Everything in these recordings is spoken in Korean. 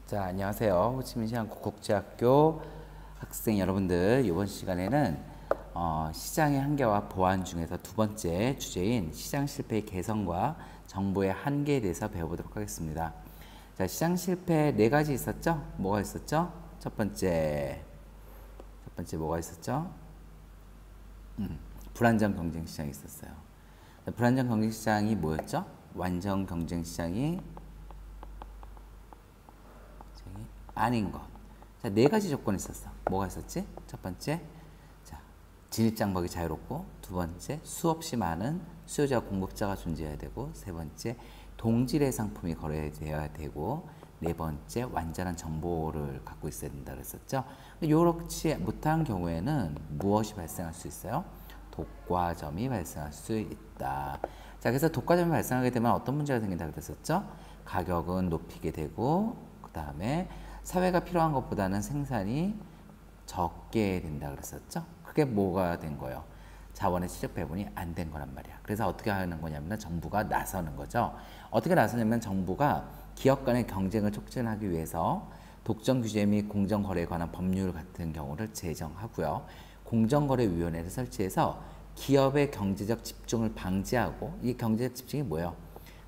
자, 안녕하세요. 호치민시 한국국제학교 학생 여러분들, 이번 시간에는 시장의 한계와 보완 중에서 두 번째 주제인 시장 실패의 개선과 정부의 한계에 대해서 배워보도록 하겠습니다. 자, 시장 실패 네 가지 있었죠? 뭐가 있었죠? 첫 번째 뭐가 있었죠? 불안정 경쟁 시장이 있었어요. 불안정 경쟁 시장이 뭐였죠? 완전 경쟁 시장이 아닌 것. 자, 네 가지 조건이 있었어. 뭐가 있었지? 첫 번째, 자, 진입장벽이 자유롭고, 두 번째, 수없이 많은 수요자와 공급자가 존재해야 되고, 세 번째, 동질의 상품이 거래되어야 되고, 네 번째, 완전한 정보를 갖고 있어야 된다 그랬었죠. 이렇지 못한 경우에는 무엇이 발생할 수 있어요? 독과점이 발생할 수 있다. 자, 그래서 독과점이 발생하게 되면 어떤 문제가 생긴다 그랬었죠? 가격은 높이게 되고, 그 다음에 사회가 필요한 것보다는 생산이 적게 된다 그랬었죠. 그게 뭐가 된 거예요? 자원의 취득 배분이 안 된 거란 말이야. 그래서 어떻게 하는 거냐면 정부가 나서는 거죠. 어떻게 나서냐면 정부가 기업 간의 경쟁을 촉진하기 위해서 독점 규제 및 공정거래에 관한 법률 같은 경우를 제정하고요. 공정거래위원회를 설치해서 기업의 경제적 집중을 방지하고, 이 경제적 집중이 뭐예요?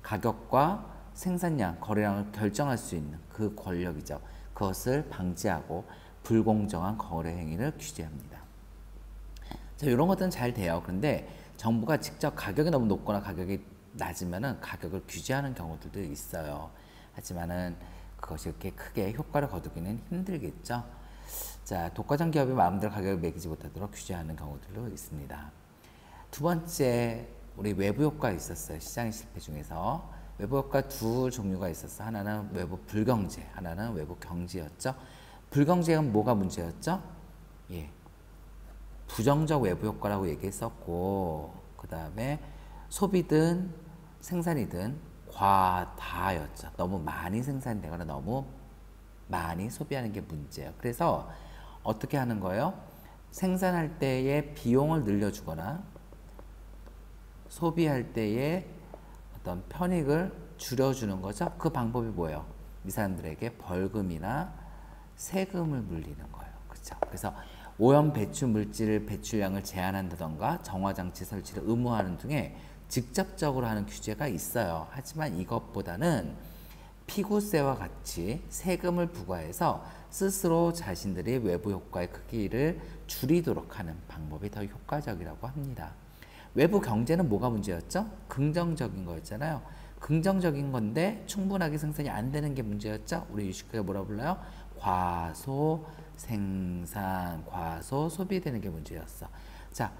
가격과 생산량, 거래량을 결정할 수 있는 그 권력이죠. 그것을 방지하고 불공정한 거래 행위를 규제합니다. 자, 이런 것들은 잘 돼요. 그런데 정부가 직접 가격이 너무 높거나 가격이 낮으면은 가격을 규제하는 경우들도 있어요. 하지만은 그것이 이렇게 크게 효과를 거두기는 힘들겠죠. 자, 독과점 기업이 마음대로 가격을 매기지 못하도록 규제하는 경우들도 있습니다. 두 번째, 우리 외부 효과가 있었어요. 시장의 실패 중에서. 외부 효과 두 종류가 있었어. 하나는 외부 불경제, 하나는 외부 경제였죠. 불경제는 뭐가 문제였죠? 예, 부정적 외부 효과라고 얘기했었고, 그 다음에 소비든 생산이든 과다였죠. 너무 많이 생산되거나 너무 많이 소비하는 게 문제예요. 그래서 어떻게 하는 거예요? 생산할 때의 비용을 늘려주거나 소비할 때의 어떤 편익을 줄여주는 거죠. 그 방법이 뭐예요? 이 사람들에게 벌금이나 세금을 물리는 거예요. 그렇죠? 그래서 오염 배출 물질 배출량을 제한한다던가 정화장치 설치를 의무화하는 등의 직접적으로 하는 규제가 있어요. 하지만 이것보다는 피구세와 같이 세금을 부과해서 스스로 자신들의 외부 효과의 크기를 줄이도록 하는 방법이 더 효과적이라고 합니다. 외부 경제는 뭐가 문제였죠? 긍정적인 거였잖아요. 긍정적인 건데 충분하게 생산이 안 되는 게 문제였죠. 우리 유식하게 뭐라 불러요? 과소 생산, 과소 소비되는 게 문제였어. 자,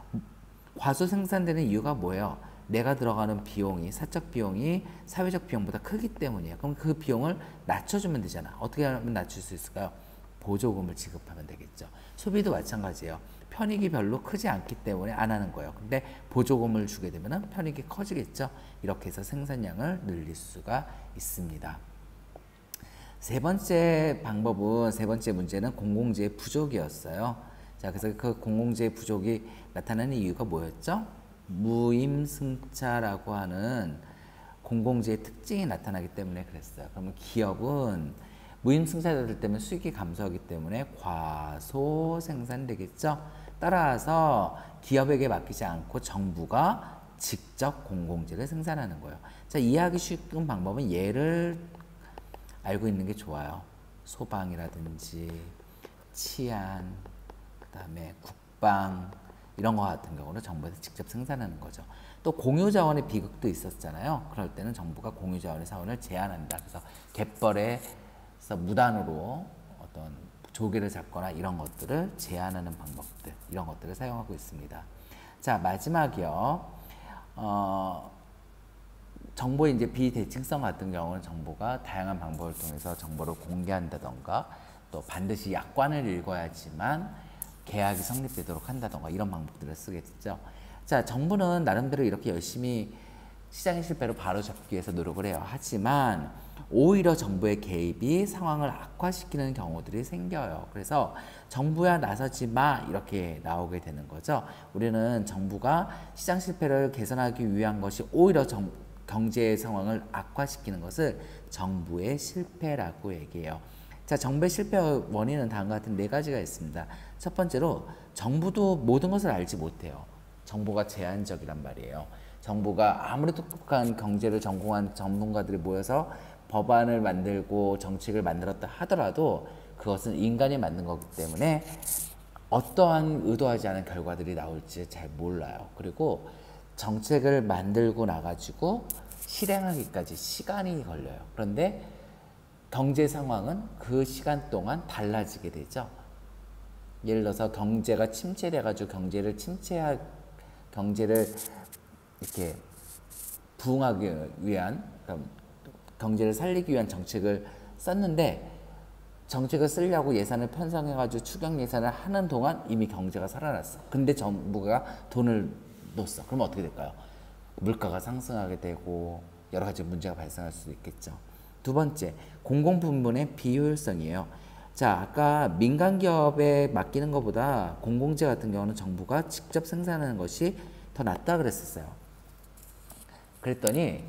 과소 생산되는 이유가 뭐예요? 내가 들어가는 비용이, 사적 비용이 사회적 비용보다 크기 때문이에요. 그럼 그 비용을 낮춰주면 되잖아. 어떻게 하면 낮출 수 있을까요? 보조금을 지급하면 되겠죠. 소비도 마찬가지예요. 편익이 별로 크지 않기 때문에 안 하는 거예요. 근데 보조금을 주게 되면 편익이 커지겠죠. 이렇게 해서 생산량을 늘릴 수가 있습니다. 세 번째 방법은, 세 번째 문제는 공공재의 부족이었어요. 자, 그래서 그 공공재의 부족이 나타나는 이유가 뭐였죠? 무임승차라고 하는 공공재의 특징이 나타나기 때문에 그랬어요. 그러면 기업은 무임승차자들 때문에 수익이 감소하기 때문에 과소 생산되겠죠. 따라서 기업에게 맡기지 않고 정부가 직접 공공재를 생산하는 거예요. 자, 이해하기 쉬운 방법은 예를 알고 있는 게 좋아요. 소방이라든지 치안, 그 다음에 국방 이런 거 같은 경우는 정부에서 직접 생산하는 거죠. 또 공유자원의 비극도 있었잖아요. 그럴 때는 정부가 공유자원의 사원을 제한한다. 그래서 갯벌에서 무단으로 어떤 조개를 잡거나 이런 것들을 제한하는 방법들, 이런 것들을 사용하고 있습니다. 자, 마지막이요. 정보의 이제 비대칭성 같은 경우는 정부가 다양한 방법을 통해서 정보를 공개한다던가, 또 반드시 약관을 읽어야지만 계약이 성립되도록 한다던가 이런 방법들을 쓰겠죠. 자, 정부는 나름대로 이렇게 열심히 시장의 실패를 바로잡기 위해서 노력을 해요. 하지만 오히려 정부의 개입이 상황을 악화시키는 경우들이 생겨요. 그래서 정부야 나서지 마 이렇게 나오게 되는 거죠. 우리는 정부가 시장 실패를 개선하기 위한 것이 오히려 경제 상황을 악화시키는 것을 정부의 실패라고 얘기해요. 자, 정부의 실패 원인은 다음과 같은 네 가지가 있습니다. 첫 번째로 정부도 모든 것을 알지 못해요. 정보가 제한적이란 말이에요. 정부가 아무리 똑똑한 경제를 전공한 전문가들이 모여서 법안을 만들고 정책을 만들었다 하더라도 그것은 인간이 만든 거기 때문에 어떠한 의도하지 않은 결과들이 나올지 잘 몰라요. 그리고 정책을 만들고 나가지고 실행하기까지 시간이 걸려요. 그런데 경제 상황은 그 시간 동안 달라지게 되죠. 예를 들어서 경제가 침체돼가지고 경제를 이렇게 부흥하기 위한, 그러니까 경제를 살리기 위한 정책을 썼는데 정책을 쓰려고 예산을 편성해가지고 추경 예산을 하는 동안 이미 경제가 살아났어. 근데 정부가 돈을 넣었어. 그러면 어떻게 될까요? 물가가 상승하게 되고 여러 가지 문제가 발생할 수도 있겠죠. 두 번째, 공공부문의 비효율성이에요. 자, 아까 민간 기업에 맡기는 것보다 공공재 같은 경우는 정부가 직접 생산하는 것이 더 낫다 그랬었어요. 그랬더니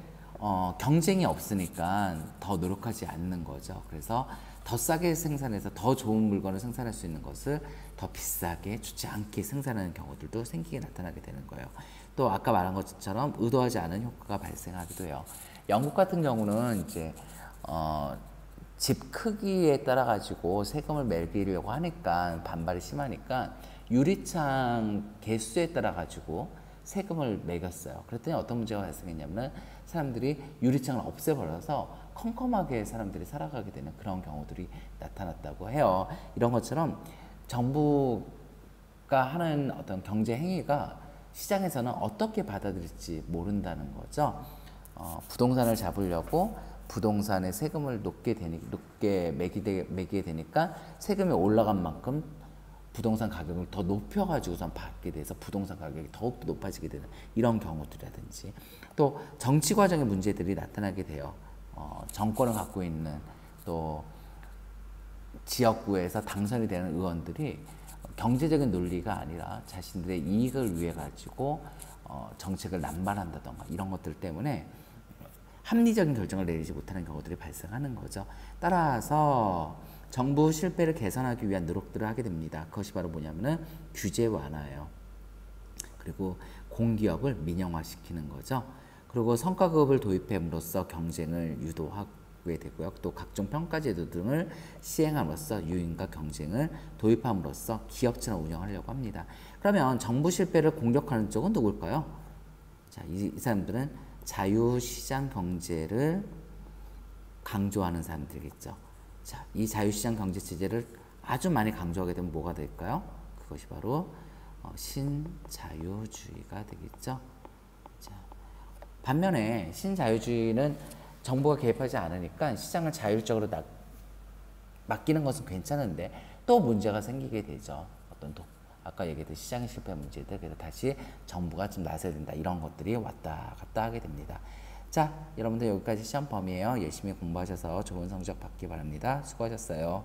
경쟁이 없으니까 더 노력하지 않는 거죠. 그래서 더 싸게 생산해서 더 좋은 물건을 생산할 수 있는 것을 더 비싸게 주지 않게 생산하는 경우들도 생기게 나타나게 되는 거예요. 또 아까 말한 것처럼 의도하지 않은 효과가 발생하기도 해요. 영국 같은 경우는 이제 집 크기에 따라 가지고 세금을 매기려고 하니까 반발이 심하니까 유리창 개수에 따라 가지고 세금을 매겼어요. 그랬더니 어떤 문제가 발생했냐면 사람들이 유리창을 없애버려서 컴컴하게 사람들이 살아가게 되는 그런 경우들이 나타났다고 해요. 이런 것처럼 정부가 하는 어떤 경제 행위가 시장에서는 어떻게 받아들일지 모른다는 거죠. 부동산을 잡으려고 부동산에 세금을 높게 매기게 되니까 세금이 올라간 만큼 부동산 가격을 더 높여가지고선 받게 돼서 부동산 가격이 더욱 높아지게 되는 이런 경우들이라든지 또 정치 과정의 문제들이 나타나게 돼요. 정권을 갖고 있는 또 지역구에서 당선이 되는 의원들이 경제적인 논리가 아니라 자신들의 이익을 위해 가지고 정책을 남발한다던가 이런 것들 때문에 합리적인 결정을 내리지 못하는 경우들이 발생하는 거죠. 따라서 정부 실패를 개선하기 위한 노력들을 하게 됩니다. 그것이 바로 뭐냐면은 규제 완화예요. 그리고 공기업을 민영화시키는 거죠. 그리고 성과급을 도입함으로써 경쟁을 유도하게 되고요. 또 각종 평가제도 등을 시행함으로써 유인과 경쟁을 도입함으로써 기업체를 운영하려고 합니다. 그러면 정부 실패를 공격하는 쪽은 누굴까요? 자, 이 사람들은 자유시장 경제를 강조하는 사람들이겠죠. 자, 이 자유시장 경제 체제를 아주 많이 강조하게 되면 뭐가 될까요? 그것이 바로 신자유주의가 되겠죠. 자, 반면에 신자유주의는 정부가 개입하지 않으니까 시장을 자율적으로 맡기는 것은 괜찮은데 또 문제가 생기게 되죠. 아까 얘기했던 시장 실패 문제들, 그래서 다시 정부가 좀 나서야 된다, 이런 것들이 왔다 갔다 하게 됩니다. 자, 여러분들 여기까지 시험 범위예요. 열심히 공부하셔서 좋은 성적 받기 바랍니다. 수고하셨어요.